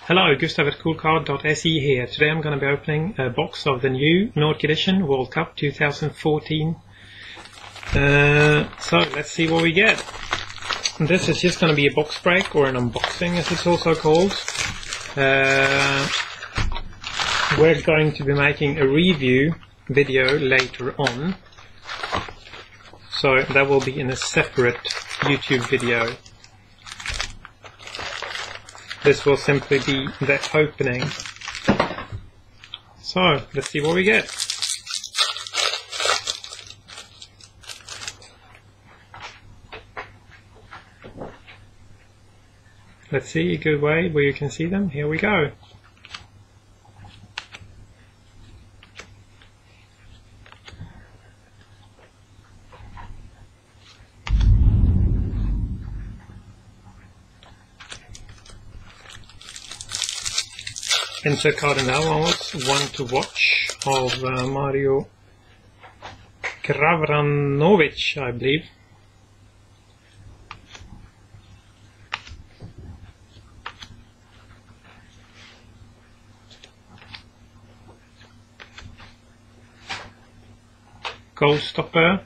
Hello, Gustav at Coolcard.se here. Today I'm going to be opening a box of the new Nordic edition World Cup 2014. So let's see what we get. This is just going to be a box break, or an unboxing as it's also called. We're going to be making a review video later on, so that will be in a separate YouTube video. This will simply be the opening. So, let's see what we get. Let's see a good way where you can see them. Here we go. Insert card in that one was One to Watch of Mario Kravranovich, I believe. Goal stopper,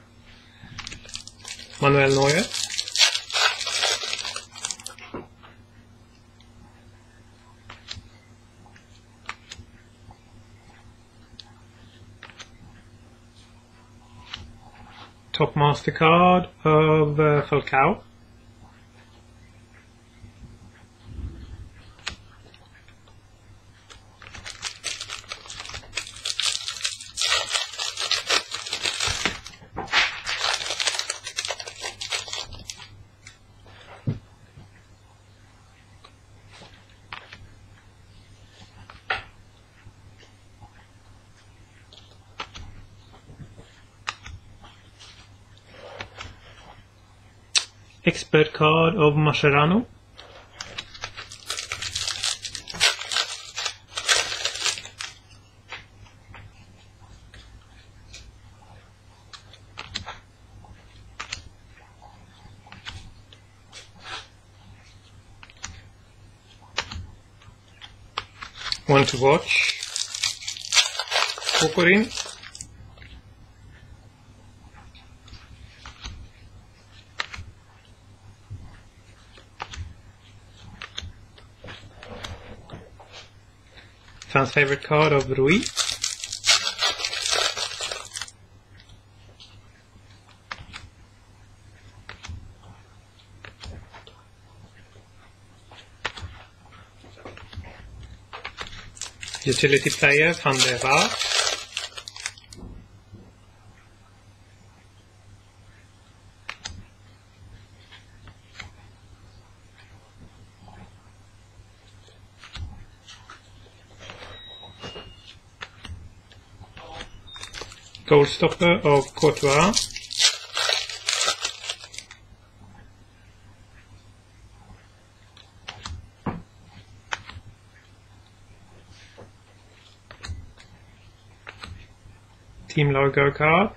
Manuel Neuer. Top Master card of Falcao. Expert card of Mascherano. One to Watch, Kokorin. Fans' favorite card of Rui. Utility Player, Van der Vaart. Goal stopper of Courtois. Team logo card.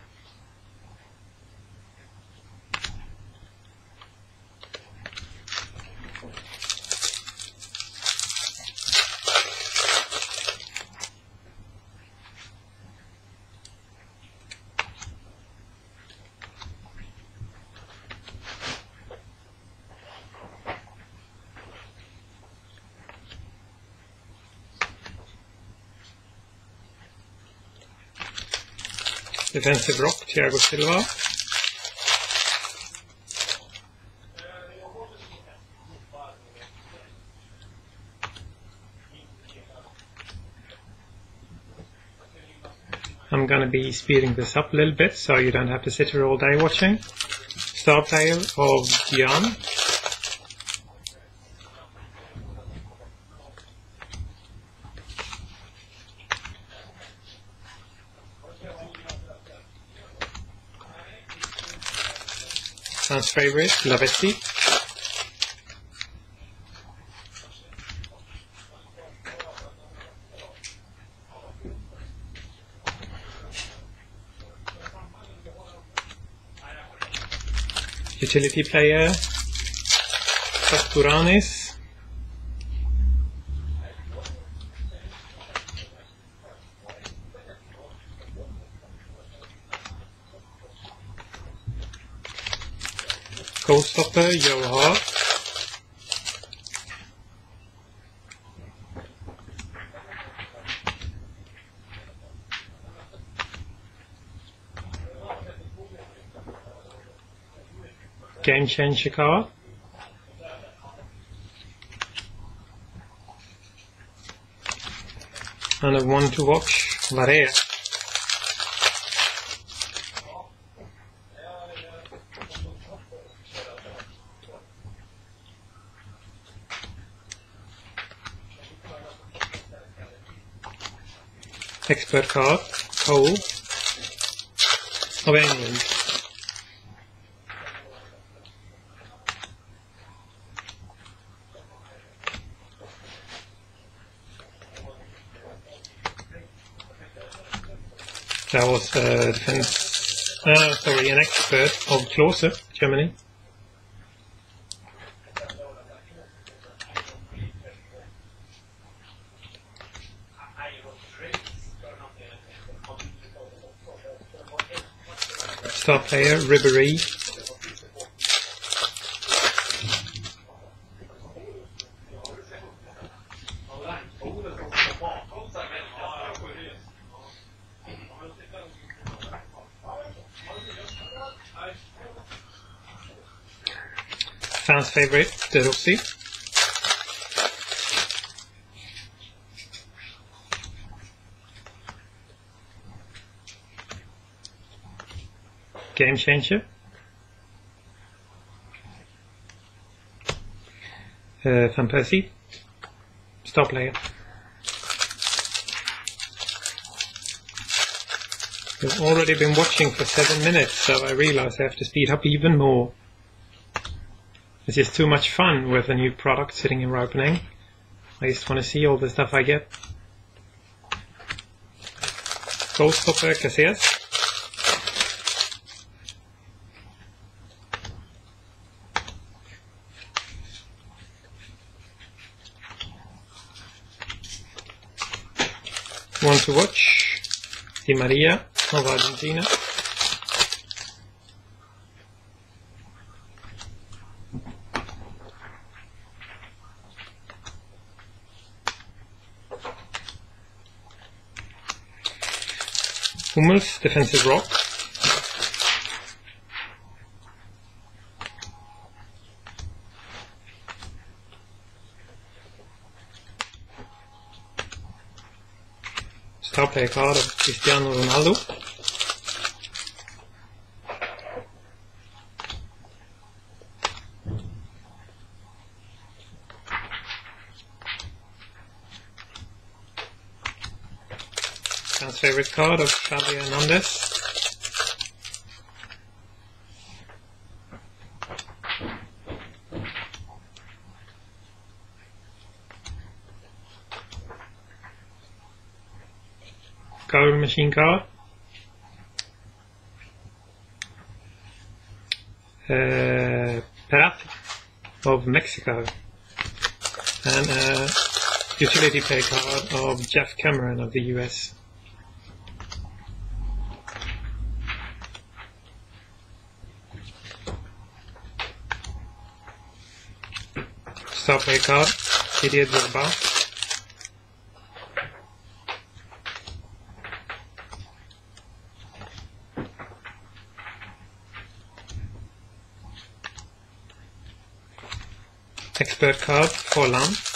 Defensive rock, Thiago Silva. I'm gonna be speeding this up a little bit so you don't have to sit here all day watching. Star player of Jan. Fans' favorite, Lavetti. Utility Player, Saturanis. Goalstopper, Joe Hart. Game Changer card. And a one to watch, Varea. Expert card, Cole of England. That was an expert of Klose, Germany. Star player, Ribéry. Fans favorite, De Rossi. Game Changer. Van Persie. Star player. I've already been watching for 7 minutes, so I realize I have to speed up even more. It's just too much fun with a new product sitting in ripening. I just want to see all the stuff I get. Goalstopper, Casillas. One to watch, Di Maria of Argentina. Hummels, defensive rock. Star player card of Cristiano Ronaldo. Fans favorite card of Xavi Hernandez. Goal machine card. Path of Mexico. And a utility player card of Jeff Cameron of the US. Star player card, Didier Drogba. Expert card, Forlan.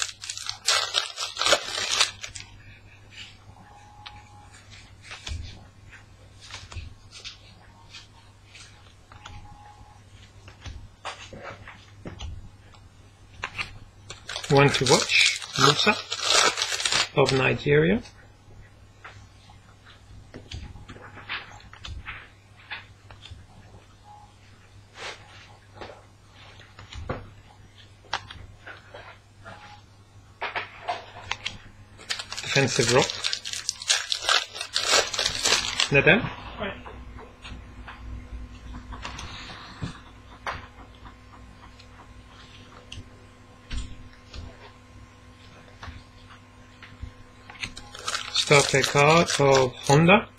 One to watch, Musa of Nigeria. Defensive rock. Nadal. Star player card of Honda.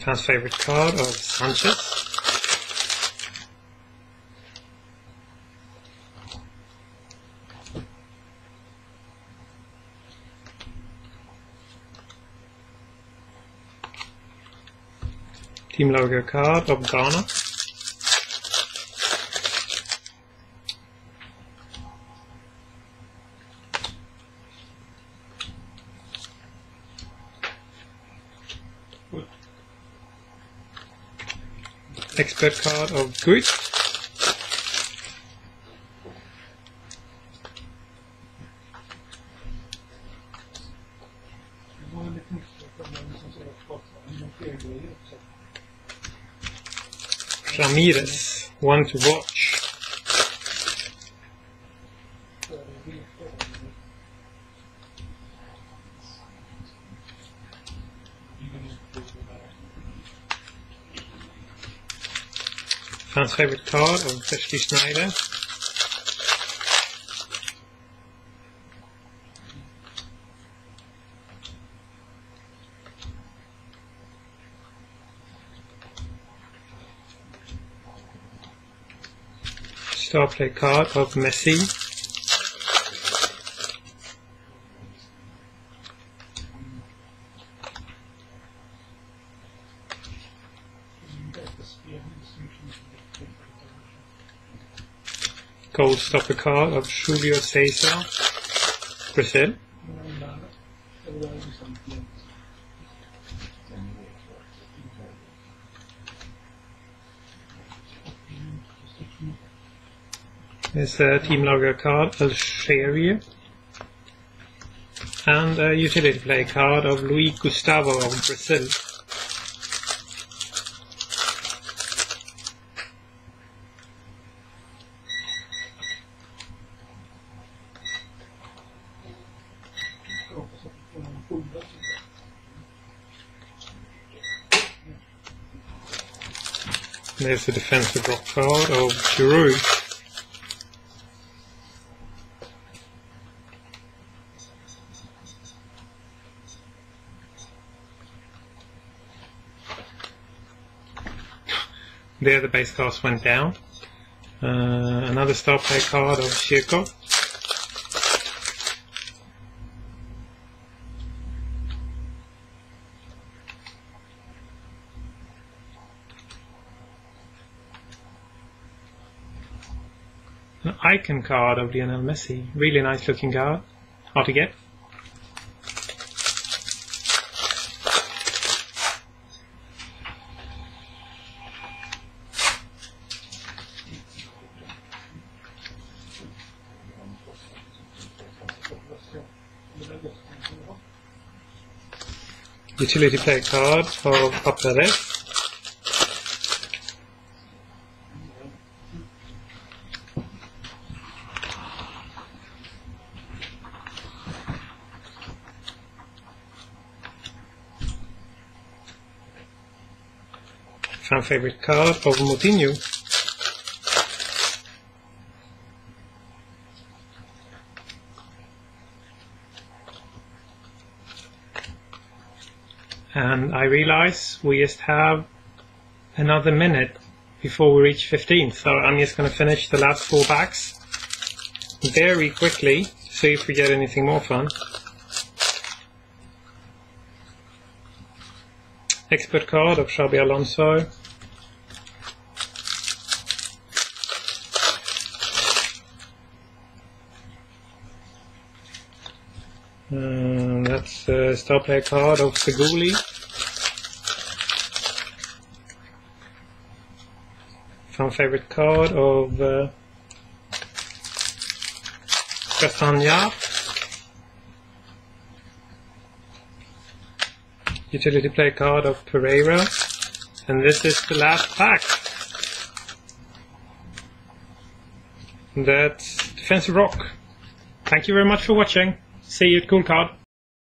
Fan's favorite card of Sanchez. Team logo card of Ghana. Expert card of Good. Ramirez, one to watch. Fan's favorite card of Wesley Sneijder. Star play card of Messi. Gold stopper card of Julio Cesar, Brazil. There's a team logo card, Algeria. And a utility play card of Luis Gustavo of Brazil. There's the defensive rock card of Giroud. There the base cards went down. Another star play card of Shirko. An icon card of Lionel Messi. Really nice looking card. Hard to get. Utility play card of Averge. Fan favorite card of Moutinho. And I realize we just have another minute before we reach 15, so I'm just going to finish the last 4 packs very quickly, see if we get anything more fun. Expert card of Xabi Alonso. That's a star player card of Seguli. Fan favorite card of Castagna. Utility play card of Pereira. And this is the last pack. That's Defensive Rock. Thank you very much for watching. See you at Coolcard.